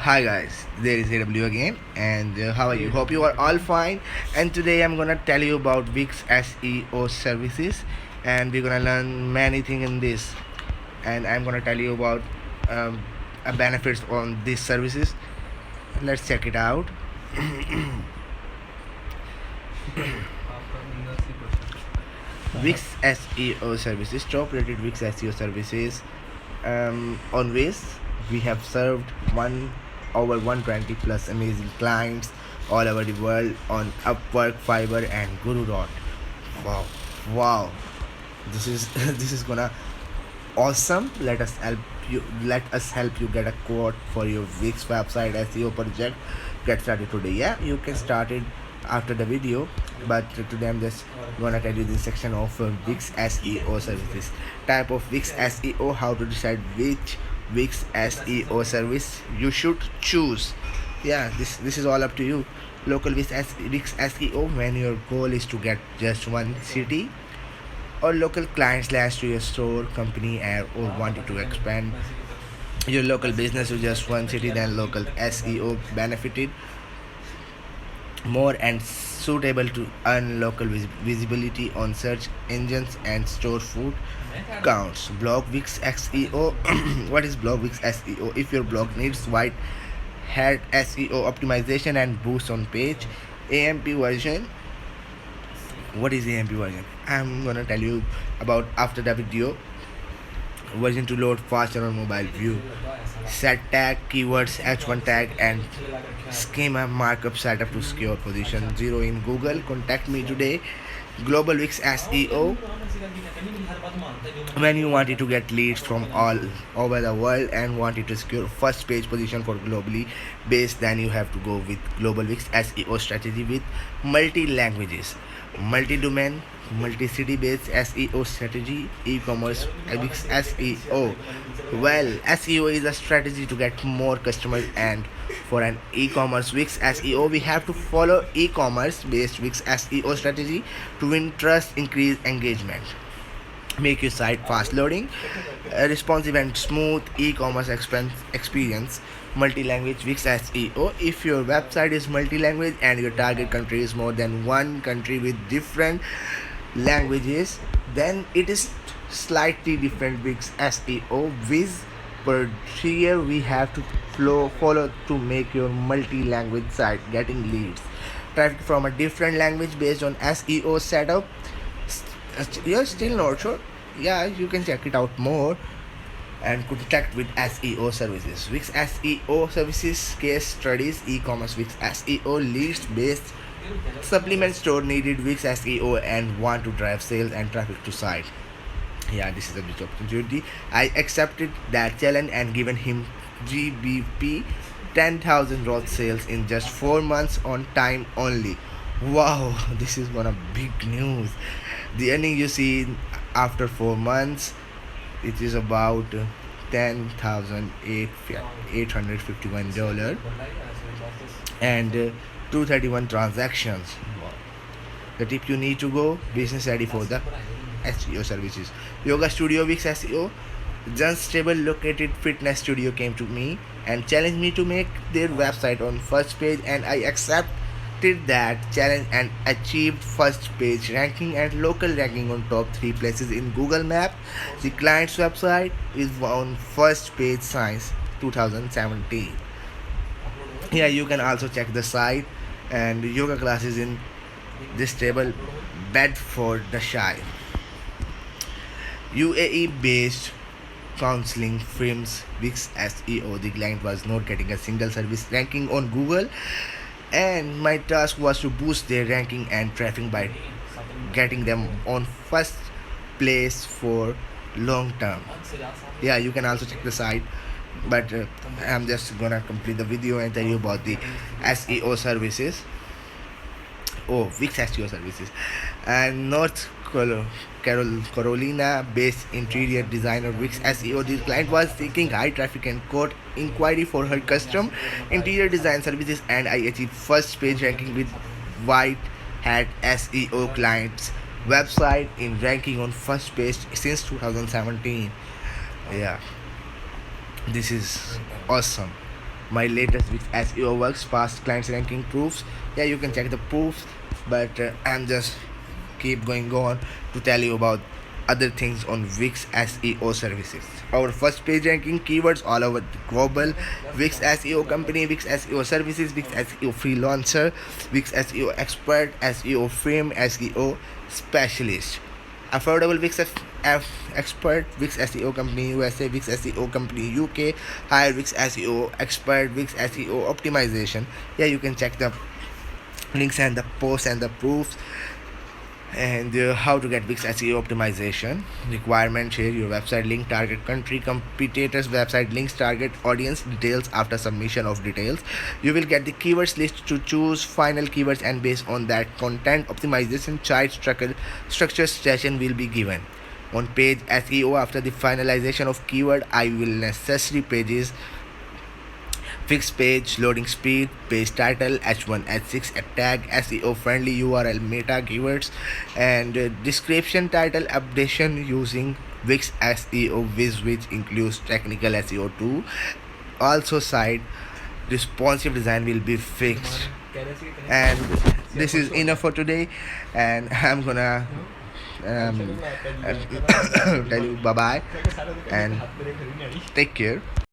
Hi guys, there is AW again, and how are you? Hope you are all fine. And today I'm gonna tell you about Wix SEO services, and we're gonna learn many things in this. And I'm gonna tell you about um, benefits on these services. Let's check it out. Wix SEO services, top rated Wix SEO services. Always we have served one over 120 plus amazing clients all over the world on Upwork, Fiverr, and Guru. Wow, wow! This is this is gonna awesome. Let us help you get a quote for your Wix website SEO project. Get started today. Yeah, you can start it after the video, but today I'm just gonna tell you this section of Wix SEO services. Type of Wix SEO, how to decide which Wix SEO service you should choose. Yeah, this is all up to you. Local Wix SEO, when your goal is to get just one city or local client slash to your store, company, or wanting to expand your local business to just one city, then local SEO benefited more and suitable to earn local visibility on search engines and store food counts. Blog Wix SEO. What is Blog Wix SEO? If your blog needs wide hat SEO optimization and boost on page, AMP version. What is AMP version? I'm gonna tell you about after the video. Version to load faster on mobile view. Set tag, keywords, H1 tag, and schema markup setup to secure position 0 in Google. Contact me today. Global Wix SEO. When you wanted to get leads from all over the world and wanted to secure first page position for globally based, then you have to go with Global Wix SEO strategy with multi languages, multi domain, multi city based SEO strategy, e-commerce Wix SEO. Well, SEO is a strategy to get more customers, and for an e-commerce Wix SEO, we have to follow e-commerce based Wix SEO strategy to win trust, increase engagement, make your site fast loading, responsive and smooth e-commerce experience. Multi-language Wix SEO. If your website is multi-language and your target country is more than one country with different languages, then it is slightly different Wix SEO. Viz per year we have to follow to make your multi-language site getting leads, traffic from a different language based on SEO setup. You're still not sure? Yeah, you can check it out more and contact with SEO services. Wix SEO services, case studies, e-commerce Wix SEO, leads based supplement store needed Wix SEO and want to drive sales and traffic to site. Yeah, this is a big opportunity. I accepted that challenge and given him GBP 10,000 raw sales in just 4 months on time only. Wow, this is one of big news. The earning you see after 4 months, it is about $10,851 and 231 transactions. Wow. The tip you need to go business ready for the SEO services. Yoga Studio Wix SEO. Just stable located fitness studio came to me and challenged me to make their website on first page, and I accepted that challenge and achieved first page ranking and local ranking on top 3 places in Google Map. The client's website is on first page since 2017. Yeah, you can also check the site and yoga classes in this table. Bedfordshire, UAE based counseling firms Wix SEO. The client was not getting a single service ranking on Google, and my task was to boost their ranking and traffic by getting them on first place for long term. Yeah, you can also check the site, but I'm just gonna complete the video and tell you about the SEO services. Oh, Wix SEO services. And North Carolina based interior designer Wix SEO. The client was seeking high traffic and code inquiry for her custom interior design services, and I achieved first page ranking with White Hat SEO clients website in ranking on first page since 2017. Yeah, this is awesome. my latest Wix SEO works, past clients ranking proofs. Yeah, you can check the proofs, but I'm just keep going on to tell you about other things on Wix SEO services. Our first page ranking keywords all over the global: Wix SEO company, Wix SEO services, Wix SEO freelancer, Wix SEO expert, SEO frame, SEO specialist. Affordable Wix expert, Wix SEO company USA, Wix SEO company UK, hire Wix SEO expert, Wix SEO optimization. Yeah, you can check the links and the posts and the proofs. And how to get Wix SEO optimization requirement: share your website link, target country, competitors website links, target audience details. After submission of details, you will get the keywords list to choose final keywords, and based on that content optimization chart structure session will be given on page SEO. After the finalization of keyword, I will necessary pages: fixed page, loading speed, page title, H1, H6, a tag, SEO friendly URL, meta keywords, and description title updation using Wix SEO Viz, which includes technical SEO too. Also, site responsive design will be fixed. And this is enough for today. And I'm gonna tell you bye bye and take care.